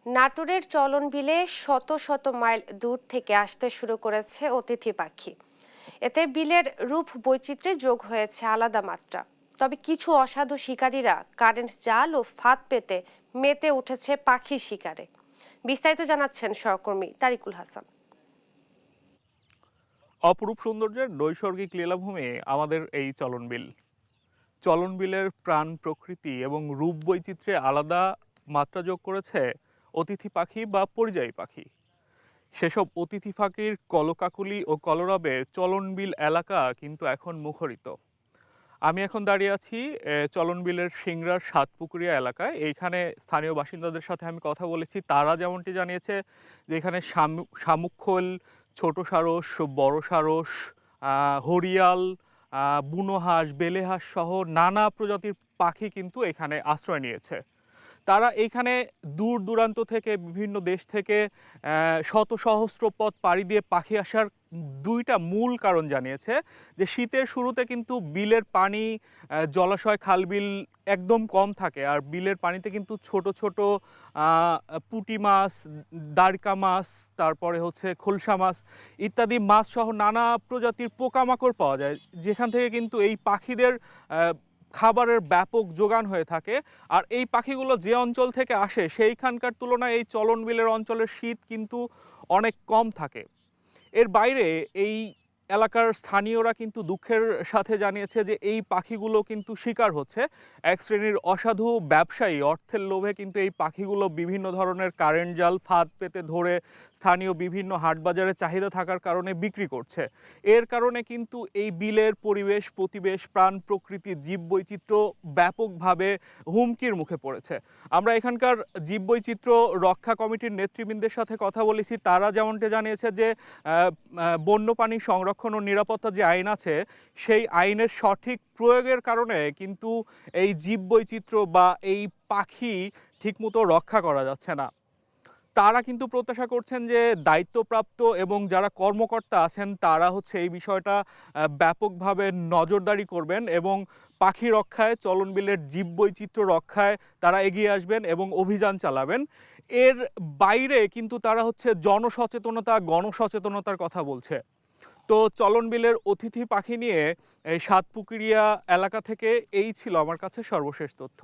নাটোরের চলন বিলে শত শত মাইল দূর থেকে আসতে শুরু করেছে অতিথি পাখি। এতে বিলের রূপ বৈচিত্র্যে যোগ হয়েছে আলাদা মাত্রা। তবে কিছু অসাধু শিকারীরা কারেন্ট জাল ও ফাঁদ পেতে মেতে উঠেছে পাখি শিকারে। বিস্তারিত জানাচ্ছেন সহকর্মী তারিকুল হাসান। অপরূপ সৌন্দর্যের নৈসর্গিক লীলাভূমি আমাদের এই চলন বিল। চলন বিলের প্রাণ প্রকৃতি এবং রূপ বৈচিত্র্যে আলাদা মাত্রা যোগ করেছে অতিথি পাখি বা পরিযায়ী পাখি। সেসব অতিথি পাখির কলকাকলি ও কলরবে চলন বিল এলাকা কিন্তু এখন মুখরিত। আমি এখন দাঁড়িয়ে আছি চলন বিলের সিংড়ার সাতপুকুরিয়া এলাকায়। এইখানে স্থানীয় বাসিন্দাদের সাথে আমি কথা বলেছি। তারা যেমনটি জানিয়েছে যে এখানে শামুক খোল, ছোট সারস, বড় সারস, হরিয়াল, বুনো হাঁস, বেলে হাঁস সহ নানা প্রজাতির পাখি কিন্তু এখানে আশ্রয় নিয়েছে। তারা এইখানে দূর দূরান্ত থেকে বিভিন্ন দেশ থেকে শত সহস্র পথ পাড়ি দিয়ে পাখি আসার দুইটা মূল কারণ জানিয়েছে যে শীতের শুরুতে কিন্তু বিলের পানি, জলাশয়, খালবিল একদম কম থাকে, আর বিলের পানিতে কিন্তু ছোট ছোট পুঁটি মাছ, দাঁড়কা মাছ, তারপরে হচ্ছে খোলসা মাছ ইত্যাদি মাছ সহ নানা প্রজাতির পোকামাকড় পাওয়া যায়, যেখান থেকে কিন্তু এই পাখিদের খাবারের ব্যাপক যোগান হয়ে থাকে। আর এই পাখিগুলো যে অঞ্চল থেকে আসে সেইখানকার তুলনায় এই চলন বিলের অঞ্চলের শীত কিন্তু অনেক কম থাকে। এর বাইরে এই এলাকার স্থানীয়রা কিন্তু দুঃখের সাথে জানিয়েছে যে এই পাখিগুলো কিন্তু শিকার হচ্ছে এক শ্রেণীর অসাধু ব্যবসায়ী। অর্থের লোভে কিন্তু এই পাখিগুলো বিভিন্ন ধরনের কারেন্ট জাল, ফাঁদ পেতে ধরে স্থানীয় বিভিন্ন হাটবাজারে চাহিদা থাকার কারণে বিক্রি করছে। এর কারণে কিন্তু এই বিলের পরিবেশ, প্রতিবেশ, প্রাণ প্রকৃতি, জীববৈচিত্র্য ব্যাপকভাবে হুমকির মুখে পড়েছে। আমরা এখানকার জীববৈচিত্র্য রক্ষা কমিটির নেতৃবৃন্দের সাথে কথা বলেছি। তারা যেমনটি জানিয়েছে যে বন্যপ্রাণী সংরক্ষণ ও নিরাপত্তা যে আইন আছে সেই আইনের সঠিক প্রয়োগের কারণে কিন্তু এই জীববৈচিত্র্য বা এই পাখি ঠিকমতো রক্ষা করা যাচ্ছে না। তারা কিন্তু প্রত্যাশা করছেন যে দায়িত্বপ্রাপ্ত এবং যারা কর্মকর্তা আছেন তারা হচ্ছে এই বিষয়টা ব্যাপকভাবে নজরদারি করবেন এবং পাখি রক্ষায়, চলন বিলের জীববৈচিত্র্য রক্ষায় তারা এগিয়ে আসবেন এবং অভিযান চালাবেন। এর বাইরে কিন্তু তারা হচ্ছে জনসচেতনতা, গণসচেতনতার কথা বলছে। তো চলন বিলের অতিথি পাখি নিয়ে এই সাতপুকুরিয়া এলাকা থেকে এই ছিল আমার কাছে সর্বশেষ তথ্য।